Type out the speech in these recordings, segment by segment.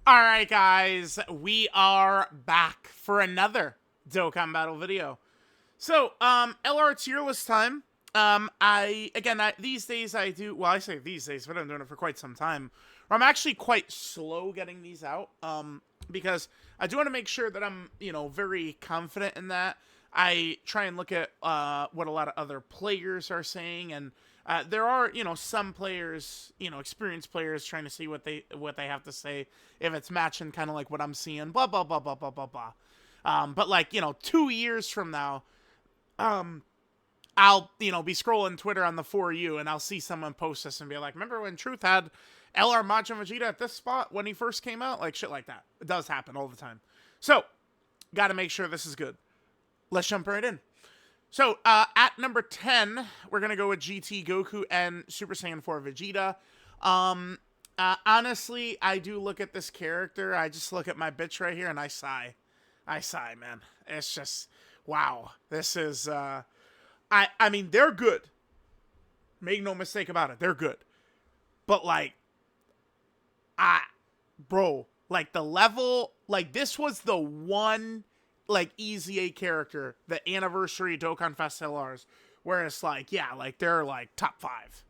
Alright guys, we are back for another Dokkan battle video. So, LR tier list time. These days I do, well I say these days, but I'm doing it for quite some time. I'm actually quite slow getting these out, because I do want to make sure that I'm, very confident in that. I try and look at what a lot of other players are saying, and there are, some players, experienced players trying to see what they have to say, if it's matching kind of like what I'm seeing, blah blah blah blah blah blah blah. But like 2 years from now, I'll be scrolling Twitter on the For You, and I'll see someone post this and be like, "Remember when Truth had LR Majin Vegeta at this spot when he first came out?" Like shit like that. It does happen all the time. So, got to make sure this is good. Let's jump right in. So, at number 10, we're going to go with GT Goku and Super Saiyan 4 Vegeta. Honestly, I do look at this character. I just look at my bitch right here and I sigh. I sigh, man. It's just, wow. This is, I mean, they're good. Make no mistake about it. They're good. But, like, bro, like, the level, like, this was the one, like, easy A character, the anniversary Dokkan Fest LRs, where it's like, yeah, like, they're, like, top 5.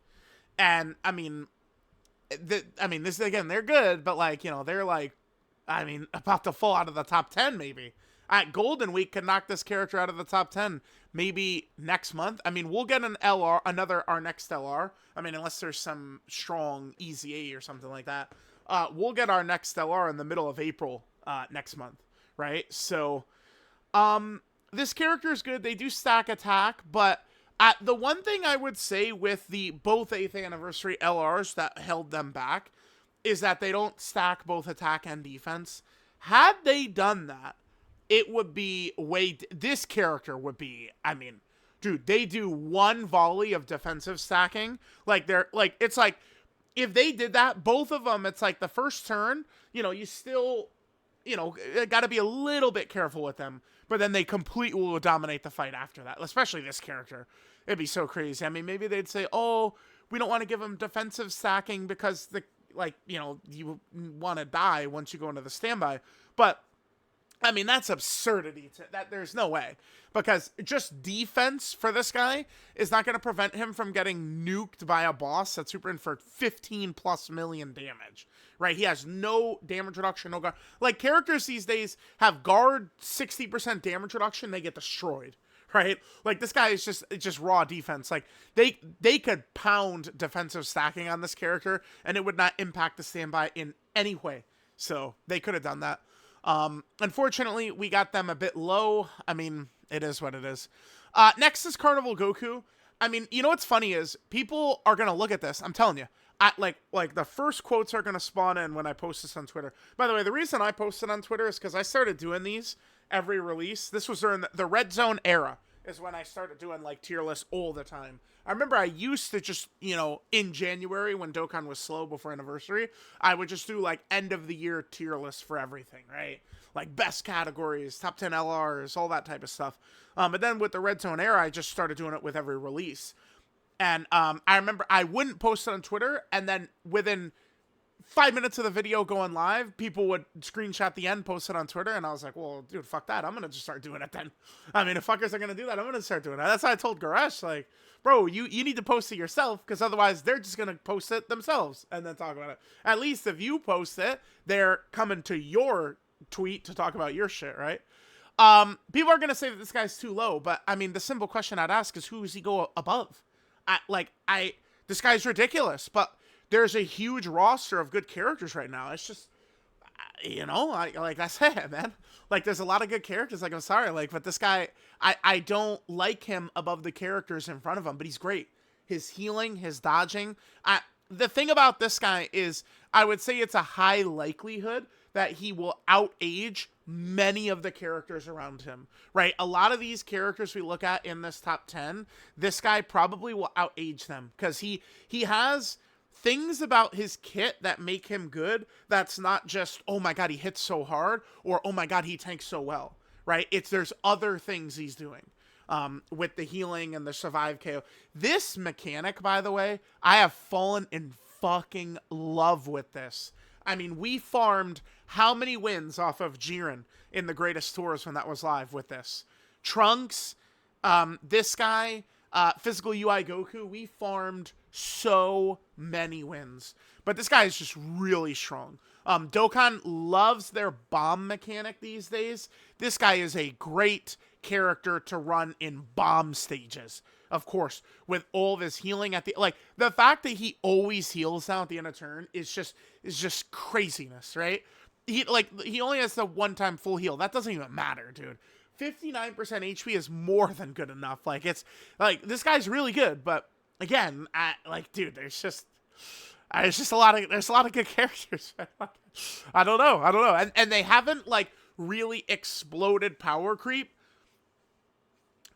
And, I mean, this, again, they're good, but, like, they're, like, about to fall out of the top 10, maybe. At Golden Week could knock this character out of the top 10 maybe next month. I mean, we'll get an LR, our next LR. I mean, unless there's some strong easy A or something like that. We'll get our next LR in the middle of April next month, right? So, this character is good. They do stack attack, but the one thing I would say with the both 8th anniversary LRs that held them back is that they don't stack both attack and defense. Had they done that, it would be this character would be, I mean, dude, they do one volley of defensive stacking. Like, it's like, if they did that, both of them, it's like the first turn, you still, got to be a little bit careful with them. But then they completely will dominate the fight after that, especially this character. It'd be so crazy. I mean, maybe they'd say, oh, we don't want to give him defensive stacking because, you want to die once you go into the standby. But, I mean, that's absurdity. There's no way. Because just defense for this guy is not going to prevent him from getting nuked by a boss that's super in for 15 plus million damage. Right? He has no damage reduction, no guard. Like, characters these days have guard 60% damage reduction, they get destroyed. Right? Like, this guy is just raw defense. Like, they could pound defensive stacking on this character, and it would not impact the standby in any way. So, they could have done that. Unfortunately, we got them a bit low. I mean, it is what it is. Next is Carnival Goku. I mean, what's funny is people are going to look at this. I'm telling you. Like the first quotes are going to spawn in when I post this on Twitter. By the way, the reason I posted on Twitter is because I started doing these every release. This was during the Red Zone era is when I started doing, like, tier lists all the time. I remember I used to just, in January when Dokkan was slow before anniversary, I would just do, like, end of the year tier lists for everything, right? Like, best categories, top 10 LRs, all that type of stuff. But then with the Red Zone era, I just started doing it with every release. And I remember I wouldn't post it on Twitter, and then within 5 minutes of the video going live, people would screenshot the end, post it on Twitter, and I was like, well, dude, fuck that. I'm going to just start doing it then. I mean, if fuckers are going to do that, I'm going to start doing it. That's why I told Goresh, like, bro, you need to post it yourself, because otherwise they're just going to post it themselves and then talk about it. At least if you post it, they're coming to your tweet to talk about your shit, right? People are going to say that this guy's too low, but, I mean, the simple question I'd ask is, who does he go above? This guy's ridiculous, but there's a huge roster of good characters right now. It's just, that's it, man. Like, there's a lot of good characters. Like, I'm sorry, like, but this guy, I don't like him above the characters in front of him, but he's great. His healing, his dodging. The thing about this guy is, I would say it's a high likelihood that he will outage many of the characters around him, right? A lot of these characters we look at in this top 10, this guy probably will outage them because he has things about his kit that make him good. That's not just, oh my God, he hits so hard, or oh my God, he tanks so well, right? There's other things he's doing. With the healing and the survive KO. This mechanic, by the way, I have fallen in fucking love with this. I mean, we farmed how many wins off of Jiren in the Greatest Tours when that was live with this? Trunks, this guy, Physical UI Goku, we farmed so many wins. But this guy is just really strong. Dokkan loves their bomb mechanic these days. This guy is a great character to run in bomb stages. Of course, with all of his healing at the, like, the fact that he always heals now at the end of turn is just craziness, right? He only has the one-time full heal. That doesn't even matter, dude. 59% HP is more than good enough. Like, it's like, this guy's really good, but again, dude, there's a lot of good characters. I don't know. And they haven't like really exploded power creep.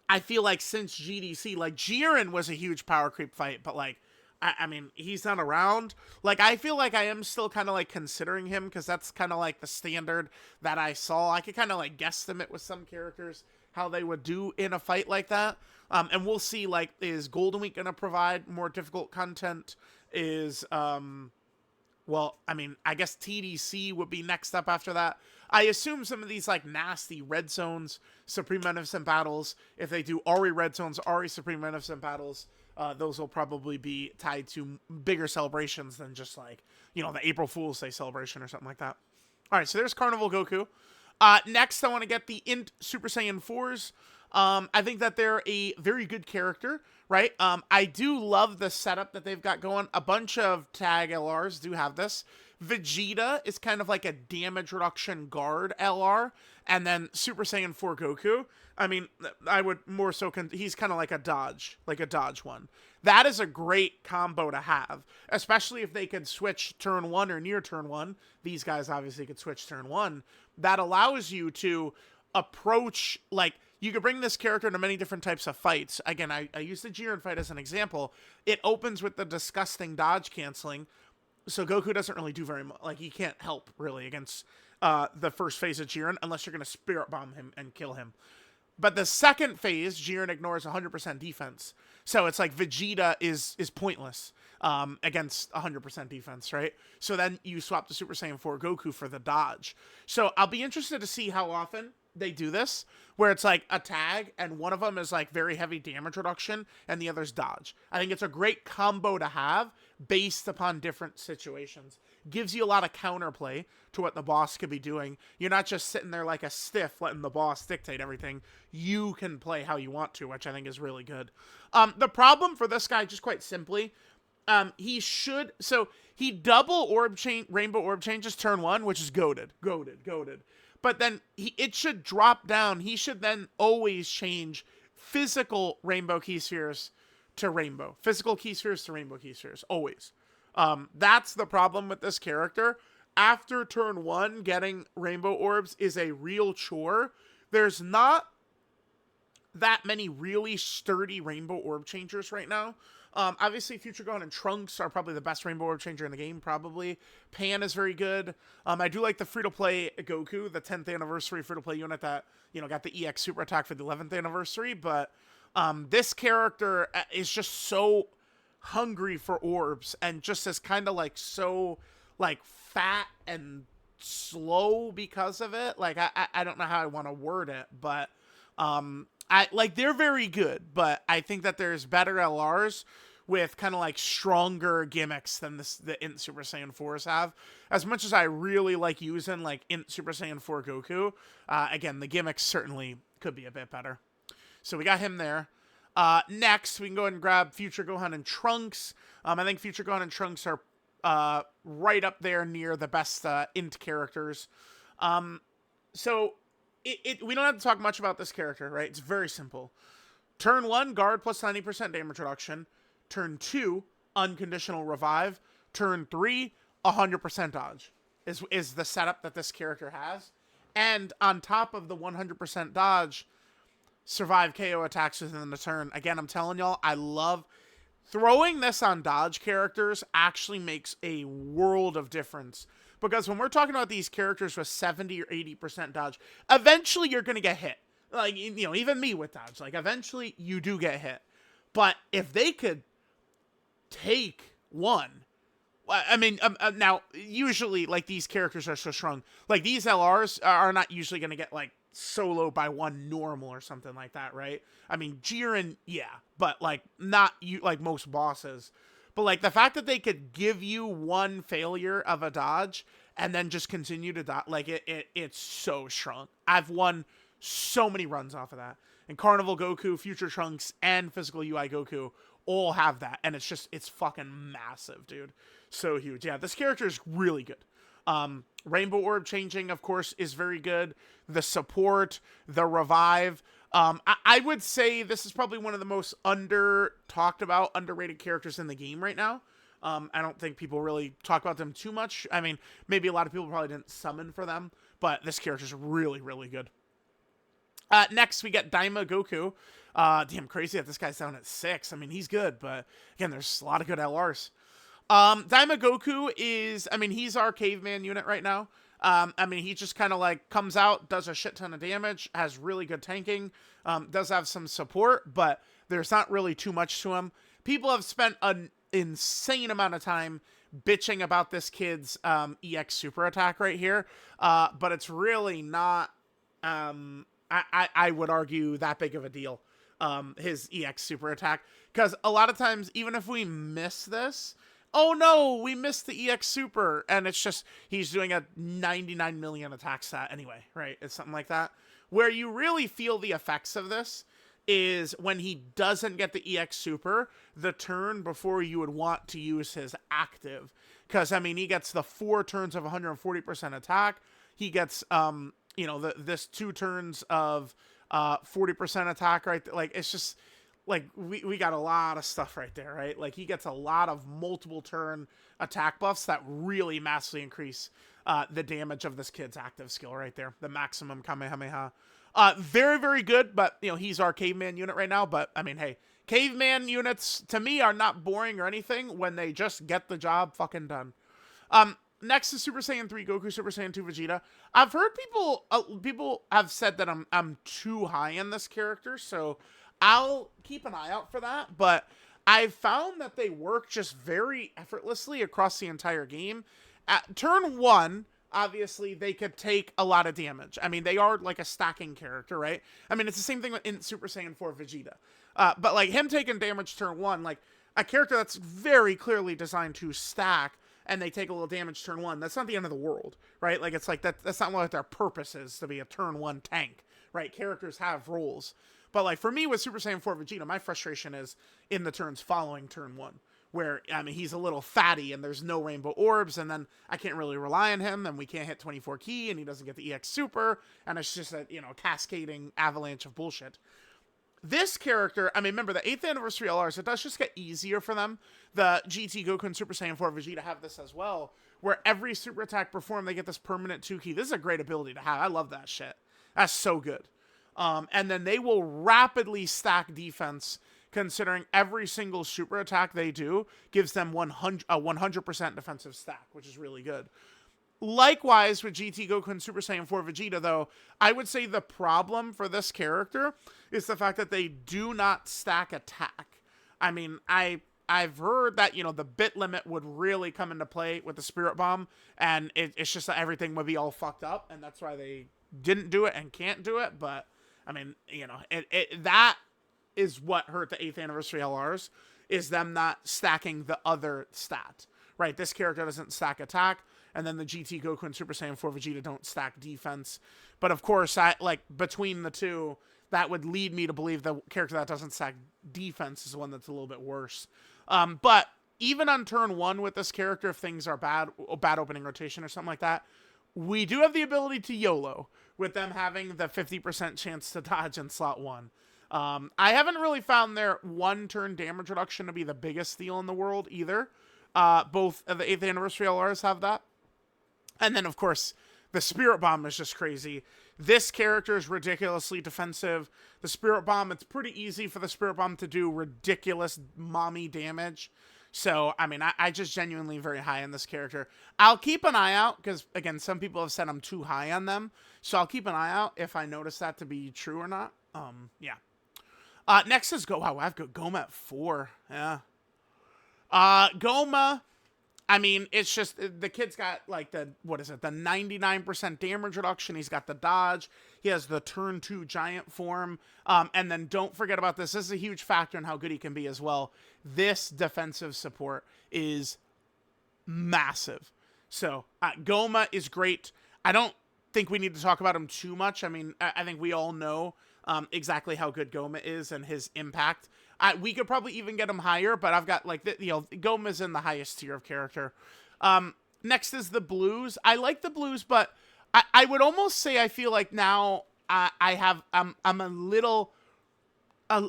I feel like since GDC, like Jiren was a huge power creep fight, but like, I mean, he's not around. Like, I feel like I am still kind of like considering him because that's kind of like the standard that I saw. I could kind of like guesstimate with some characters how they would do in a fight like that. And we'll see, like, is Golden Week going to provide more difficult content? Is, well, I mean, I guess TDC would be next up after that. I assume some of these, like, nasty Red Zones, Supreme Magnificent Battles, if they do Ari Red Zones, Ari Supreme Magnificent Battles, those will probably be tied to bigger celebrations than just, like, you know, the April Fool's Day celebration or something like that. All right, so there's Carnival Goku. Next, I want to get the Int Super Saiyan 4s. I think that they're a very good character, right? I do love the setup that they've got going. A bunch of tag LRs do have this. Vegeta is kind of like a damage reduction guard LR, and then Super Saiyan 4 Goku. I mean, I would more so, he's kind of like a dodge one. That is a great combo to have, especially if they could switch turn 1 or near turn 1. These guys obviously could switch turn 1. That allows you to approach, like, you could bring this character into many different types of fights. Again, I use the Jiren fight as an example. It opens with the disgusting dodge canceling, so Goku doesn't really do very much. Like, he can't help, really, against the first phase of Jiren, unless you're going to Spirit Bomb him and kill him. But the second phase, Jiren ignores 100% defense. So it's like Vegeta is pointless against 100% defense, right? So then you swap to Super Saiyan 4 Goku for the dodge. So I'll be interested to see how often they do this, where it's like a tag and one of them is like very heavy damage reduction and the other's dodge. I think it's a great combo to have based upon different situations. Gives you a lot of counterplay to what the boss could be doing. You're not just sitting there like a stiff letting the boss dictate everything. You can play how you want to, which I think is really good. The problem for this guy, just quite simply, he double orb chain, rainbow orb changes turn 1, which is goated. But then it should drop down. He should then always change physical rainbow key spheres to rainbow. Physical key spheres to rainbow key spheres. Always. That's the problem with this character. After turn 1, getting rainbow orbs is a real chore. There's not that many really sturdy rainbow orb changers right now. Obviously, Future Gohan and Trunks are probably the best rainbow orb changer in the game, probably. Pan is very good. I do like the free-to-play Goku, the 10th anniversary free-to-play unit that, you know, got the EX Super Attack for the 11th anniversary, but this character is just so hungry for orbs and just is kind of like so like fat and slow because of it. Like, I don't know how I want to word it, but they're very good, but I think that there's better LRs with kind of like stronger gimmicks than the Int Super Saiyan 4s have. As much as I really like using like Int Super Saiyan 4 Goku, again, the gimmicks certainly could be a bit better. So we got him there. Next, we can go ahead and grab Future Gohan and Trunks. I think Future Gohan and Trunks are right up there near the best Int characters. So we don't have to talk much about this character, right? It's very simple. Turn 1, guard plus 90% damage reduction. Turn 2, unconditional revive. Turn 3, 100% dodge is the setup that this character has. And on top of the 100% dodge, survive KO attacks within the turn. Again, I'm telling y'all, I love throwing this on dodge characters actually makes a world of difference. Because when we're talking about these characters with 70 or 80% dodge, eventually you're going to get hit. Like, you know, even me with dodge, like, eventually you do get hit. But if they could take one, I mean, now usually like these characters are so strong. Like these LRs are not usually going to get like solo by one normal or something like that, right? I mean, Jiren, yeah, but like not you like most bosses. But like the fact that they could give you one failure of a dodge and then just continue to dodge, like it's so strong. I've won so many runs off of that. And Carnival Goku, Future Trunks, and Physical UI Goku all have that, and it's fucking massive, dude. So huge. Yeah, this character is really good. Rainbow Orb changing, of course, is very good. The support, the revive. I would say this is probably one of the most talked about, underrated characters in the game right now. I don't think people really talk about them too much. I mean, maybe a lot of people probably didn't summon for them, but this character is really, really good. Next, we get Daim Goku. Damn, crazy that this guy's down at 6. I mean, he's good, but again, there's a lot of good LRs. Daim Goku is, I mean, he's our caveman unit right now. I mean, he just kind of like comes out, does a shit ton of damage, has really good tanking, does have some support, but there's not really too much to him. People have spent an insane amount of time bitching about this kid's EX super attack right here, but it's really not, I would argue, that big of a deal, his EX super attack, because a lot of times, even if we miss this, oh no, we missed the EX super, and it's just, he's doing a 99 million attack stat anyway, right? It's something like that. Where you really feel the effects of this is when he doesn't get the EX super the turn before you would want to use his active. Because, I mean, he gets the 4 turns of 140% attack. He gets, you know, this 2 turns of 40% attack, right? Like, it's just, like, we got a lot of stuff right there, right? Like, he gets a lot of multiple turn attack buffs that really massively increase the damage of this kid's active skill right there. The maximum Kamehameha. Very, very good, but, you know, he's our caveman unit right now. But, I mean, hey, caveman units, to me, are not boring or anything when they just get the job fucking done. Next is Super Saiyan 3 Goku, Super Saiyan 2 Vegeta. I've heard people have said that I'm too high in this character, so I'll keep an eye out for that. But I've found that they work just very effortlessly across the entire game. At turn 1, obviously, they could take a lot of damage. I mean, they are like a stacking character, right? I mean, it's the same thing in Super Saiyan 4 Vegeta. But like him taking damage turn 1, like a character that's very clearly designed to stack, and they take a little damage turn 1, that's not the end of the world, right? Like, it's like that's not what their purpose is, to be a turn 1 tank, right? Characters have roles. But like for me with Super Saiyan 4 Vegeta, my frustration is in the turns following turn 1, where, I mean, he's a little fatty and there's no rainbow orbs, and then I can't really rely on him, and we can't hit 24 key, and he doesn't get the EX super, and it's just a, you know, cascading avalanche of bullshit. This character, I mean, remember, the 8th anniversary LRs, it does just get easier for them. The GT Goku and Super Saiyan 4 Vegeta have this as well, where every super attack performed, they get this permanent 2 key. This is a great ability to have. I love that shit. That's so good. And then they will rapidly stack defense, considering every single super attack they do gives them a 100% defensive stack, which is really good. Likewise, with GT Goku and Super Saiyan 4 Vegeta, though, I would say the problem for this character is the fact that they do not stack attack. I mean, I've heard that, you know, the bit limit would really come into play with the Spirit Bomb, and it's just that everything would be all fucked up, and that's why they didn't do it and can't do it. But, I mean, you know, that is what hurt the 8th anniversary LRs, is them not stacking the other stat, right? This character doesn't stack attack, and then the GT Goku and Super Saiyan 4 Vegeta don't stack defense. But of course, between the two, that would lead me to believe the character that doesn't stack defense is the one that's a little bit worse. But even on turn 1 with this character, if things are bad opening rotation or something like that, we do have the ability to YOLO, with them having the 50% chance to dodge in slot 1. I haven't really found their 1-turn damage reduction to be the biggest deal in the world either. Both of the 8th anniversary LRs have that. And then, of course, the Spirit Bomb is just crazy. This character is ridiculously defensive. The Spirit Bomb, it's pretty easy for the Spirit Bomb to do ridiculous mommy damage. So, I mean, I just genuinely very high on this character. I'll keep an eye out, because, again, some people have said I'm too high on them. So I'll keep an eye out if I notice that to be true or not. Yeah. Next is Wow, I've got Goma at 4. Yeah. Goma, I mean, it's just the kid's got like the 99% damage reduction. He's got the dodge. He has the turn 2 giant form. And then don't forget about this. This is a huge factor in how good he can be as well. This defensive support is massive. So Goma is great. I don't think we need to talk about him too much. I mean, I think we all know exactly how good Goma is and his impact. We could probably even get him higher, but I've got like Goma's in the highest tier of character. Next is the blues. I like the blues, but I would almost say I feel like now I'm a little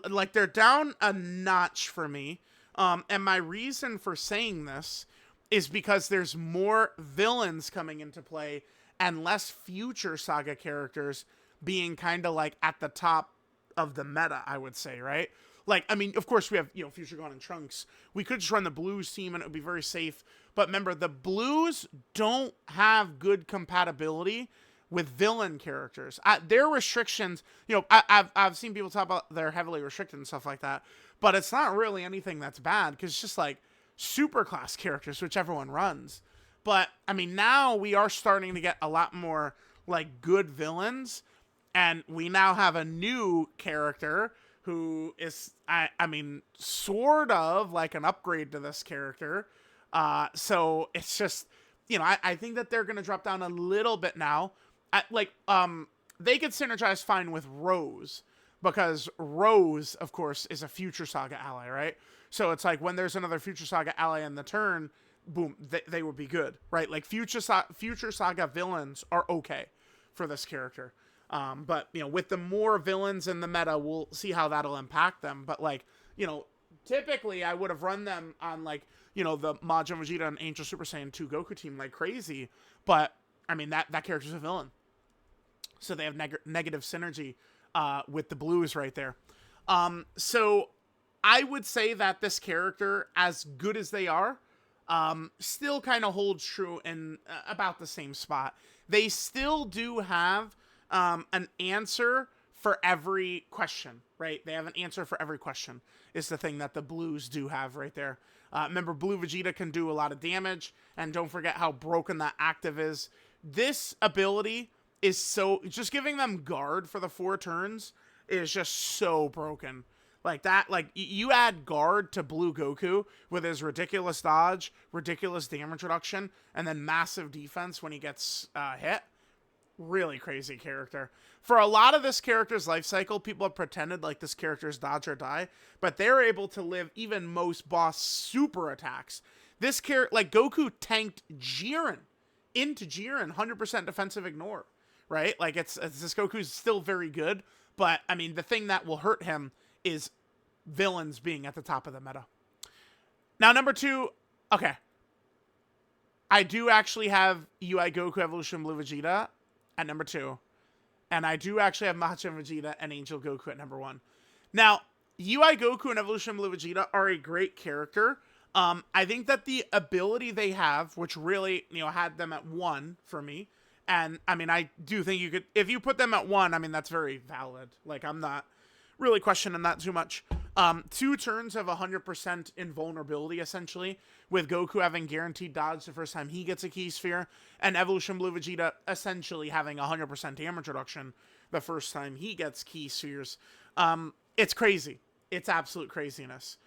like they're down a notch for me. And my reason for saying this is because there's more villains coming into play and less future saga characters being kind of like at the top of the meta, I would say, right? Like, I mean, of course we have, Future Gohan and Trunks. We could just run the blues team and it would be very safe. But remember, the blues don't have good compatibility with villain characters. Their restrictions, I've seen people talk about they're heavily restricted and stuff like that. But it's not really anything that's bad because it's just like super class characters, which everyone runs. But, I mean, now we are starting to get a lot more, like, good villains. And we now have a new character who is, I mean, sort of like an upgrade to this character. So it's just, I think that they're going to drop down a little bit now. They could synergize fine with Rose, because Rose, of course, is a Future Saga ally, right? So it's like when there's another Future Saga ally in the turn, boom, they would be good, right? Like Future Saga villains are okay for this character. But, with the more villains in the meta, we'll see how that'll impact them. But, like, typically I would have run them on, like, the Majin Vegeta and Angel Super Saiyan 2 Goku team like crazy. But, I mean, that character's a villain. So they have negative synergy with the blues right there. So I would say that this character, as good as they are, still kind of holds true in about the same spot. They still do have an answer for every question, right? They have an answer for every question is the thing that the blues do have right there. Remember, Blue Vegeta can do a lot of damage, and don't forget how broken that active is. This ability is just giving them guard for the 4 turns is just so broken. Like that, like you add guard to Blue Goku with his ridiculous dodge, ridiculous damage reduction, and then massive defense when he gets hit. Really crazy character. For a lot of this character's life cycle, people have pretended like this character's dodge or die, but they're able to live even most boss super attacks. This character, like Goku tanked Jiren into Jiren, 100% defensive ignore, right? Like it's this Goku's still very good, but I mean, the thing that will hurt him is villains being at the top of the meta. Now, number 2, okay. I do actually have UI Goku Evolution Blue Vegeta at number 2. And I do actually have Majin Vegeta and Angel Goku at number 1. Now, UI Goku and Evolution Blue Vegeta are a great character. I think that the ability they have, which really, had them at 1 for me. And, I mean, I do think you could, if you put them at 1, I mean, that's very valid. Like, I'm not really questioning that too much. 2 turns of 100% invulnerability, essentially, with Goku having guaranteed dodge the first time he gets a Key Sphere, and Evolution Blue Vegeta essentially having 100% damage reduction the first time he gets Key Spheres. It's crazy. It's absolute craziness.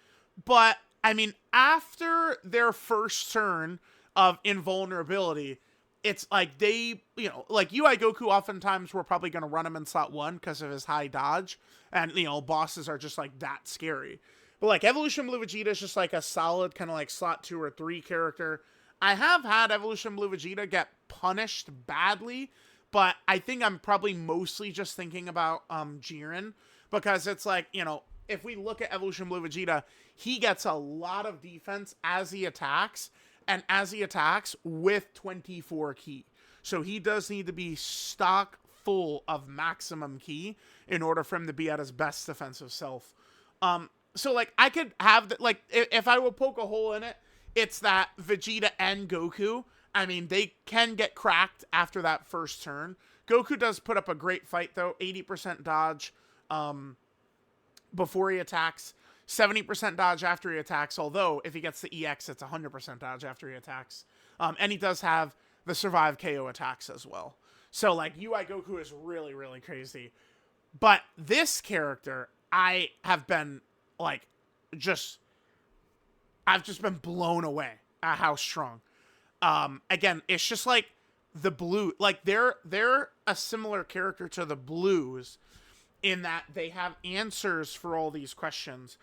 But, I mean, after their first turn of invulnerability, it's like they, like UI Goku oftentimes we're probably going to run him in slot 1 because of his high dodge. And, bosses are just like that scary. But like Evolution Blue Vegeta is just like a solid kind of like slot 2 or 3 character. I have had Evolution Blue Vegeta get punished badly, but I think I'm probably mostly just thinking about Jiren. Because it's like, if we look at Evolution Blue Vegeta, he gets a lot of defense as he attacks. And as he attacks with 24 ki. So he does need to be stock full of maximum ki in order for him to be at his best defensive self. So like I could have, like if I will poke a hole in it, it's that Vegeta and Goku, I mean, they can get cracked after that first turn. Goku does put up a great fight though, 80% dodge before he attacks. 70% dodge after he attacks, although if he gets the EX, it's 100% dodge after he attacks. And he does have the survive KO attacks as well. So, like, UI Goku is really, really crazy. But this character, I have been, like, I've just been blown away at how strong. Again, it's just like the blue, like they're a similar character to the blues in that they have answers for all these questions.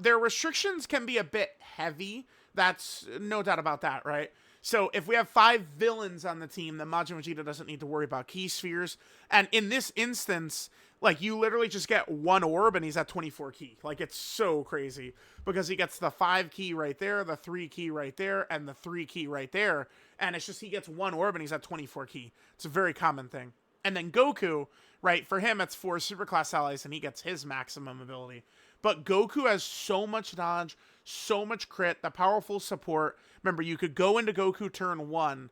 Their restrictions can be a bit heavy. That's no doubt about that, right? So if we have 5 villains on the team, then Majin Vegeta doesn't need to worry about key spheres. And in this instance, like, you literally just get 1 orb and he's at 24 key. Like, it's so crazy because he gets the 5 key right there, the 3 key right there, and the 3 key right there. And it's just he gets 1 orb and he's at 24 key. It's a very common thing. And then Goku, right, for him, it's 4 superclass allies and he gets his maximum ability. But Goku has so much dodge, so much crit, the powerful support. Remember, you could go into Goku turn 1.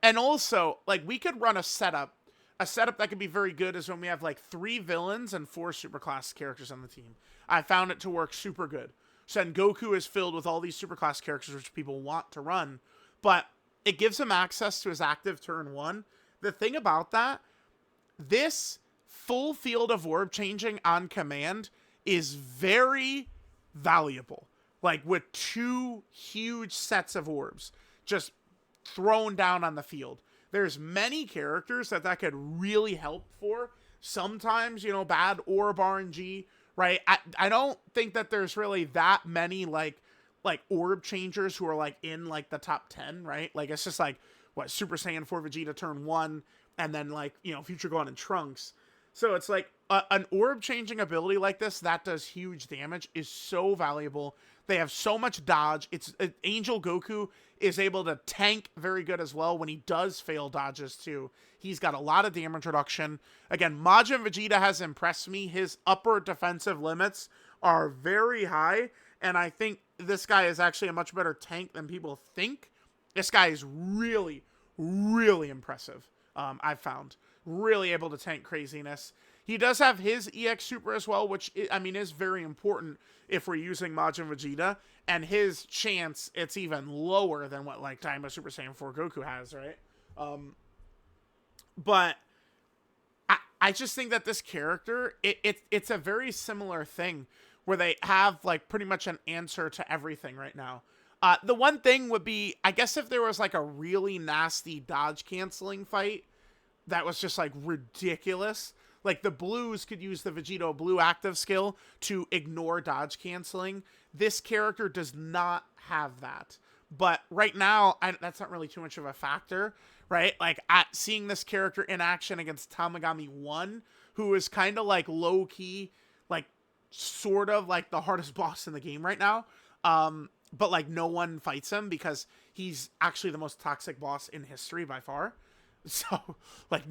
And also, like, we could run a setup. A setup that could be very good is when we have, like, 3 villains and 4 superclass characters on the team. I found it to work super good. So then Goku is filled with all these superclass characters which people want to run. But it gives him access to his active turn 1. The thing about that, this full field of orb changing on command is very valuable. Like, with 2 huge sets of orbs just thrown down on the field. There's many characters that could really help for. Sometimes, you know, bad orb RNG, right? I don't think that there's really that many, like orb changers who are, like, in, like, the top 10, right? Like, it's just, like, what, Super Saiyan 4 Vegeta turn 1, and then, like, you know, Future Gohan and Trunks. So it's like an orb changing ability like this that does huge damage is so valuable. They have so much dodge. Angel Goku is able to tank very good as well when he does fail dodges too. He's got a lot of damage reduction. Again, Majin Vegeta has impressed me. His upper defensive limits are very high, and I think this guy is actually a much better tank than people think. This guy is really, really impressive. I've found really able to tank craziness. He does have his EX Super as well, which, I mean, is very important if we're using Majin Vegeta. And his chance, it's even lower than what, like, Daim Super Saiyan 4 Goku has, right? But I just think that this character, it's a very similar thing where they have, like, pretty much an answer to everything right now. The one thing would be, I guess if there was, like, a really nasty dodge canceling fight that was just, like, ridiculous. Like, the blues could use the Vegito Blue active skill to ignore dodge canceling. This character does not have that. But right now, that's not really too much of a factor, right? Like, seeing this character in action against Tamagami 1, who is kind of, like, low-key, like, sort of, like, the hardest boss in the game right now. But, like, no one fights him because he's actually the most toxic boss in history by far. So, like,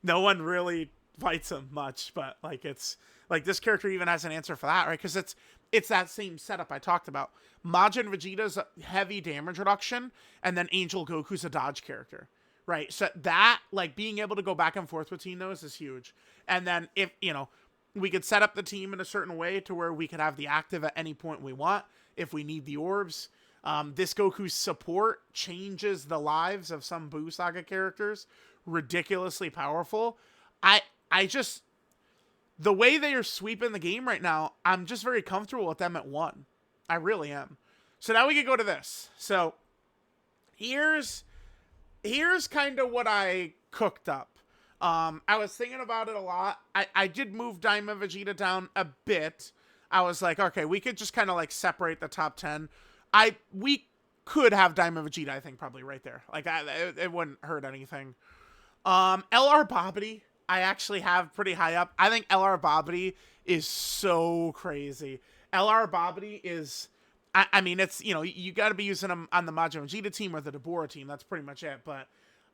no one really fights him much, but, like, it's like this character even has an answer for that, right? Because it's that same setup I talked about. Majin Vegeta's heavy damage reduction, and then Angel Goku's a dodge character, right? So that, like, being able to go back and forth between those is huge. And then if, you know, we could set up the team in a certain way to where we could have the active at any point we want if we need the orbs. This Goku's support changes the lives of some Buu Saga characters. Ridiculously powerful. I just, the way they are sweeping the game right now, I'm just very comfortable with them at 1. I really am. So now we can go to this. So here's kind of what I cooked up. I was thinking about it a lot. I did move Daim and Vegeta down a bit. I was like, okay, we could just kind of, like, separate the top 10. We could have Daim and Vegeta, I think, probably right there. Like, it wouldn't hurt anything. LR Babidi, I actually have pretty high up. I think LR Babidi is so crazy. LR Babidi is, I mean, it's, you know, you got to be using him on the Majin Vegeta team or the Deborah team. That's pretty much it. But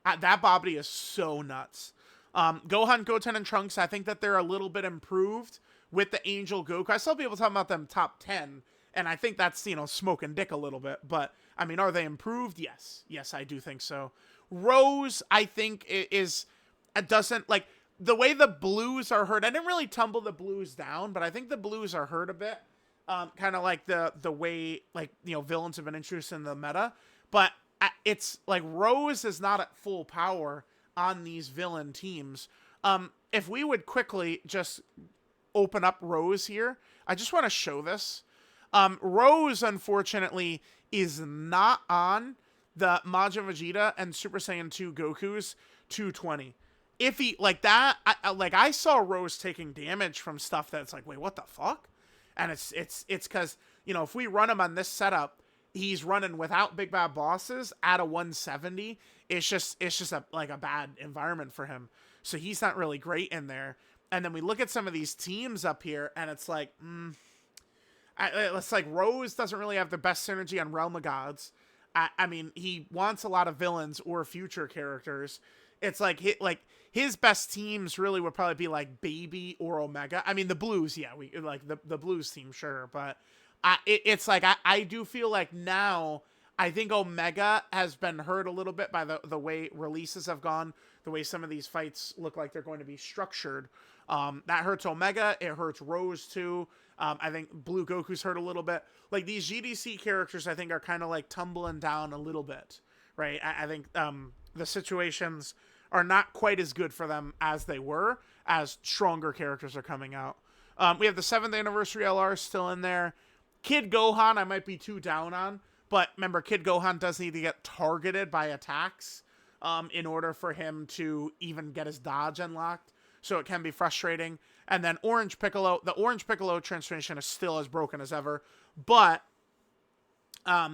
that Babidi is so nuts. Gohan, Goten, and Trunks, I think that they're a little bit improved with the Angel Goku. I saw people talking about them top 10. And I think that's, you know, smoking dick a little bit. But, I mean, are they improved? Yes. Yes, I do think so. Rose, I think, it doesn't, like, the way the blues are hurt. I didn't really tumble the blues down, but I think the blues are hurt a bit. kind of like the way, like, you know, villains have been introduced in the meta. But it's like Rose is not at full power on these villain teams. If we would quickly just open up Rose here, I just want to show this. Rose, unfortunately, is not on the Majin Vegeta and Super Saiyan 2 Goku's 220. If he, like that, I saw Rose taking damage from stuff that's like, wait, what the fuck? And it's because, you know, if we run him on this setup, he's running without big bad bosses at a 170. It's just like a bad environment for him. So he's not really great in there. And then we look at some of these teams up here, and it's like, it's like Rose doesn't really have the best synergy on Realm of Gods. I mean, he wants a lot of villains or future characters. It's like his best teams really would probably be like Baby or Omega. I mean, the Blues, yeah, we like the Blues team, sure, but it's like I do feel like now I think Omega has been hurt a little bit by the way releases have gone, the way some of these fights look like they're going to be structured. That hurts Omega. It hurts Rose too. I think Blue Goku's hurt a little bit. Like these GDC characters, I think are kind of like tumbling down a little bit, right? I think the situations are not quite as good for them as they were, as stronger characters are coming out. We have the 7th anniversary LR still in there. Kid Gohan, I might be too down on, but remember, Kid Gohan does need to get targeted by attacks in order for him to even get his dodge unlocked. So it can be frustrating. And then Orange Piccolo, the Orange Piccolo transformation is still as broken as ever, but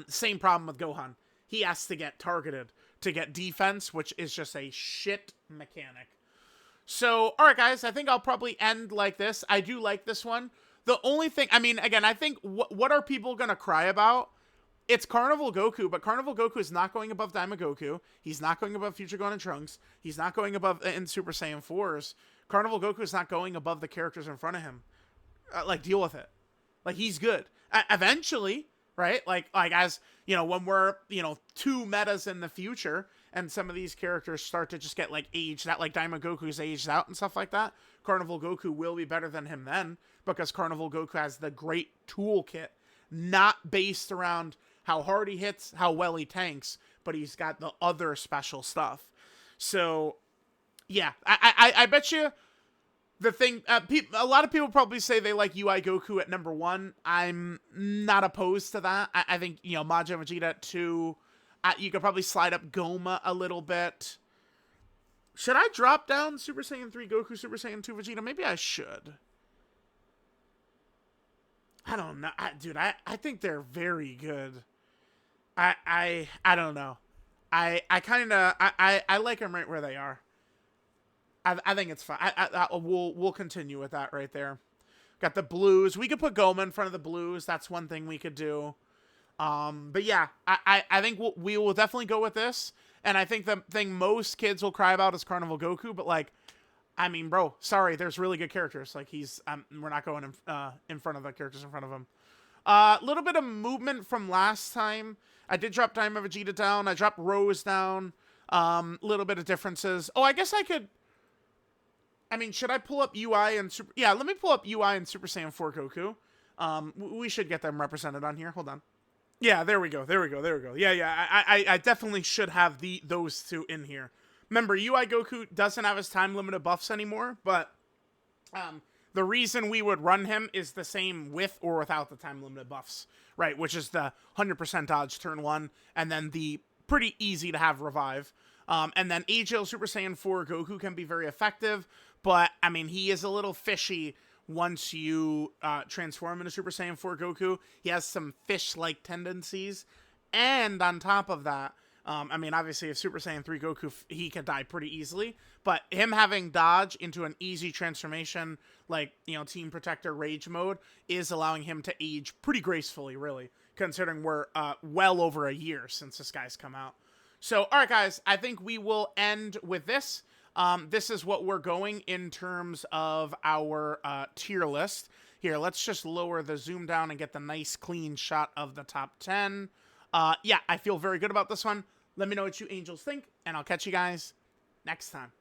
same problem with Gohan. He has to get targeted to get defense, which is just a shit mechanic. So, all right, guys, I think I'll probably end like this. I do like this one. The only thing, I mean, again, I think what are people going to cry about? It's Carnival Goku, but Carnival Goku is not going above Daima Goku. He's not going above Future Gohan and Trunks. He's not going above in Super Saiyan 4s. Carnival Goku is not going above the characters in front of him. Like, deal with it. Like, he's good. Eventually, right? Like as, you know, when we're, you know, 2 metas in the future and some of these characters start to just get, like, aged out, like Daima Goku's aged out and stuff like that, Carnival Goku will be better than him then, because Carnival Goku has the great toolkit, not based around how hard he hits, how well he tanks, but he's got the other special stuff. So, yeah, I bet you the thing, a lot of people probably say they like UI Goku at number 1. I'm not opposed to that. I think, you know, Majin Vegeta at 2. You could probably slide up Goma a little bit. Should I drop down Super Saiyan 3 Goku, Super Saiyan 2 Vegeta? Maybe I should. I don't know. Dude, I think they're very good. I don't know. I kind of, I like them right where they are. I think it's fine. We'll continue with that right there. Got the Blues. We could put Goma in front of the Blues. That's one thing we could do. But yeah, I think we will definitely go with this. And I think the thing most kids will cry about is Carnival Goku. But like, I mean, bro, sorry, there's really good characters. Like we're not going in front of the characters in front of him. A little bit of movement from last time. I did drop Daima Vegeta down. I dropped Rose down. Little bit of differences. Oh, I guess I could. I mean, should I pull up UI and Super... Yeah, let me pull up UI and Super Saiyan 4 Goku. We should get them represented on here. Hold on. Yeah, there we go. Yeah. I definitely should have those 2 in here. Remember, UI Goku doesn't have his time-limited buffs anymore, but the reason we would run him is the same with or without the time-limited buffs, right? Which is the 100% dodge turn 1, and then the pretty easy-to-have revive. And then AGL Super Saiyan 4 Goku can be very effective, but, I mean, he is a little fishy once you transform into Super Saiyan 4 Goku. He has some fish-like tendencies, and on top of that, I mean, obviously, if Super Saiyan 3 Goku, he can die pretty easily, but him having dodge into an easy transformation, like, you know, Team Protector Rage mode, is allowing him to age pretty gracefully, really, considering we're well over a year since this guy's come out. So, all right, guys, I think we will end with this. This is what we're going in terms of our tier list. Here, let's just lower the zoom down and get the nice, clean shot of the top 10. Yeah, I feel very good about this one. Let me know what you angels think, and I'll catch you guys next time.